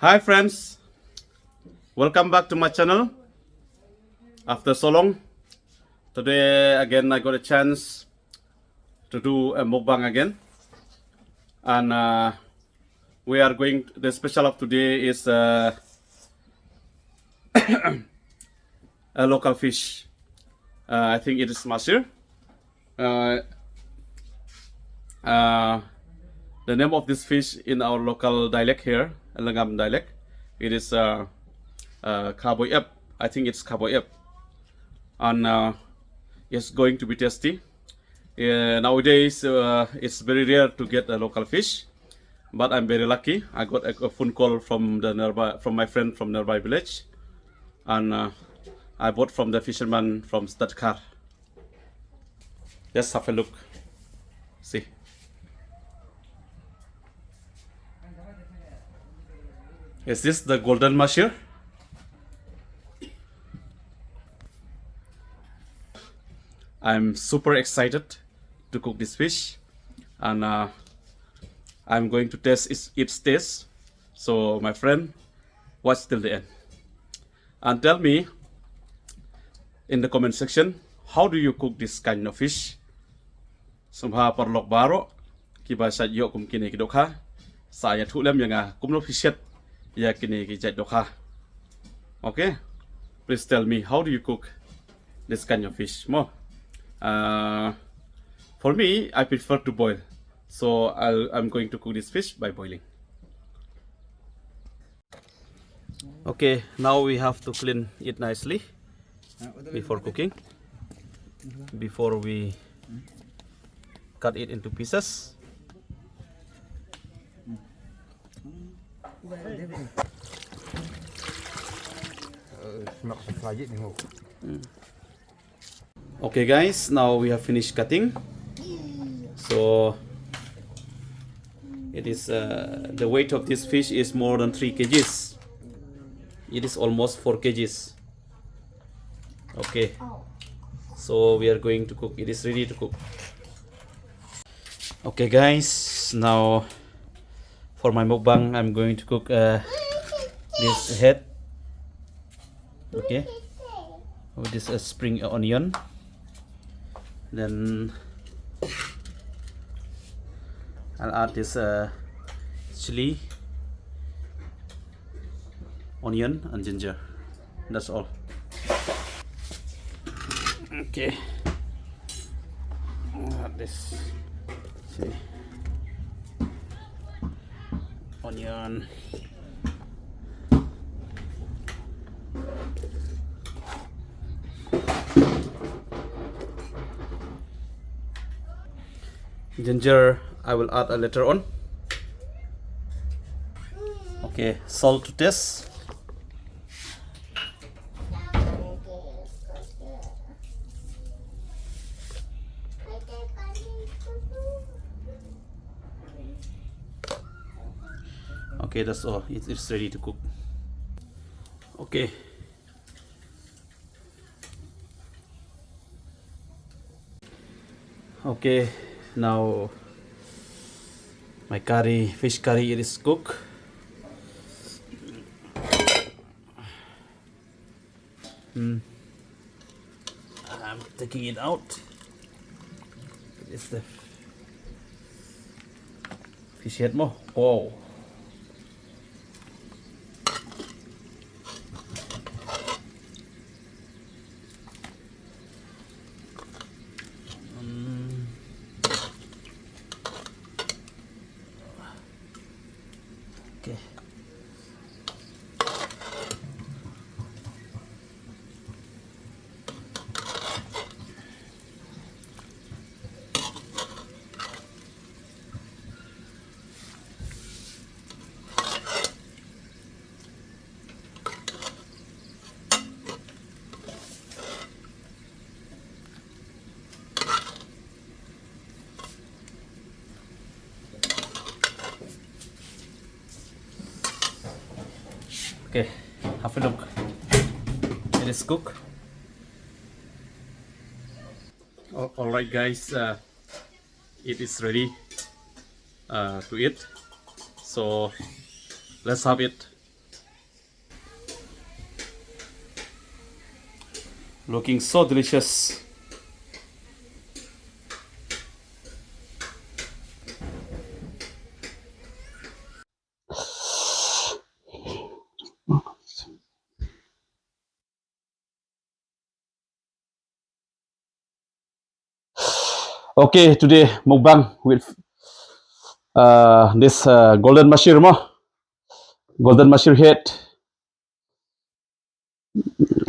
Hi friends, welcome back to my channel. After so long, today again I got a chance to do a mukbang again, and we are going. The special of today is a local fish. I think it is masheer. Uh, the name of this fish in our local dialect here, Lyngngam dialect, it is kaboy. I think it's kaboy, and it's going to be tasty. Nowadays, it's very rare to get a local fish, but I'm very lucky. I got a phone call from my friend from nearby village, and I bought from the fisherman from Sdat-Dkhar. Let's have a look. See. Is this the Golden Masheer? I'm super excited to cook this fish, and I'm going to test its taste. So my friend, watch till the end and tell me in the comment section, how do you cook this kind of fish? Sumha parlok baro kiba sa yo kum kini kidokha saya thulem yanga kumno fishet ya kini ki dokha. Okay, please tell me, how do you cook this kind of fish more? For me, I prefer to boil, so I'm going to cook this fish by boiling. Okay, now we have to clean it nicely before cooking, before we cut it into pieces. Okay guys, now we have finished cutting. So it is the weight of this fish is more than 3 kgs. It is almost 4 kgs. Okay, so we are going to cook. It is ready to cook. Okay guys, now for my mukbang I'm going to cook this head. Okay, with this spring onion. Then I'll add this chili, onion and ginger. That's all. Okay, I'll add this chili, onion, ginger I will add later on. Okay, salt to taste. Okay, that's all. It's ready to cook. Okay. Okay, now my fish curry, it is cooked. I'm taking it out. It's the fish head more. Oh. Okay. Okay, have a look. It is cooked. Alright guys, it is ready to eat. So let's have it. Looking so delicious. Okay, today mukbang with this golden masheer mo. Golden masheer head.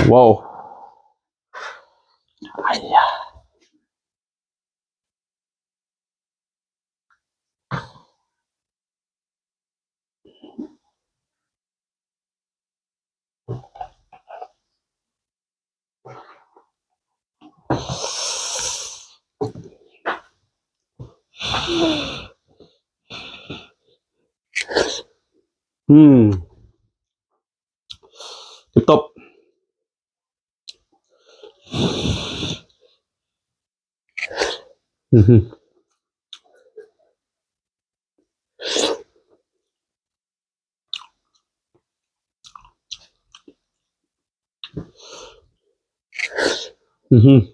Wow. Hmm. Tip top. Mm-hmm. Mm-hmm.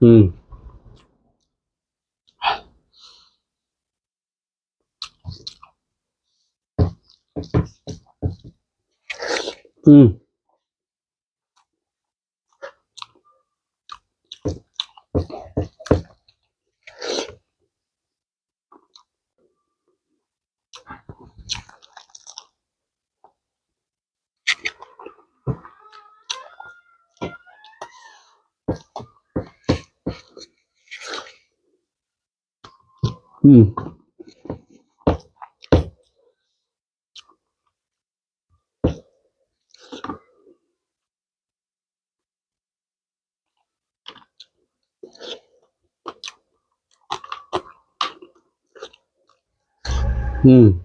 Mm. Mm. Mm. Mm.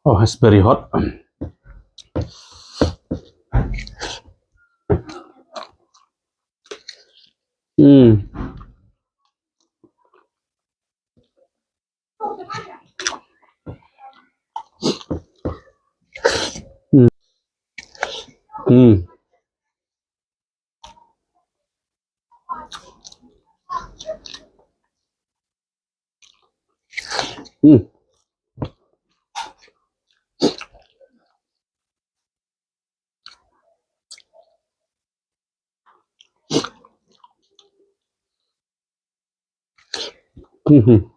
Oh, it's very hot. Mm. Mm. Mm. Mm. Mm-hmm.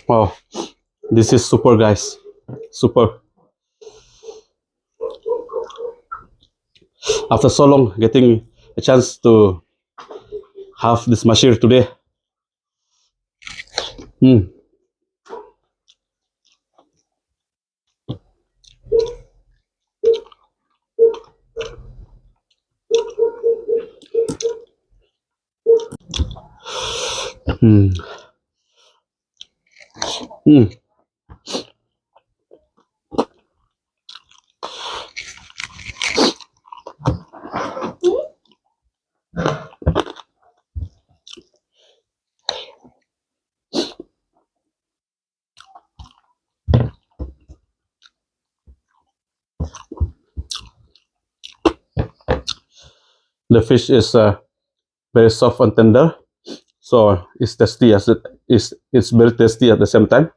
Wow, this is super, guys. Super. After so long, getting a chance to have this masheer today. Mm. Mm. Mm. The fish is very soft and tender, so it's tasty as it is. It's very tasty at the same time.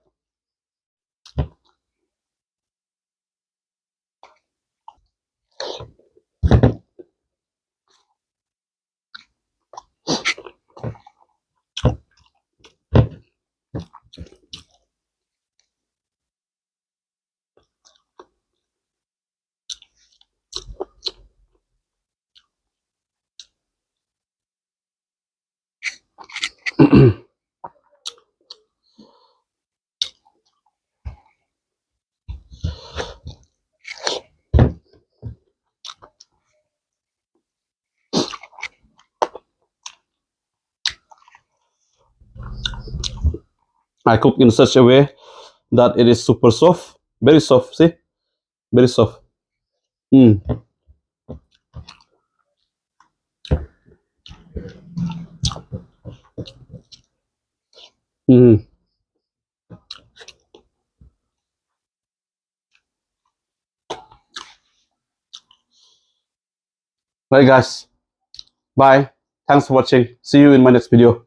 I cook in such a way that it is super soft, very soft. See, very soft. Mm. Mm. Right, guys. Bye. Thanks for watching. See you in my next video.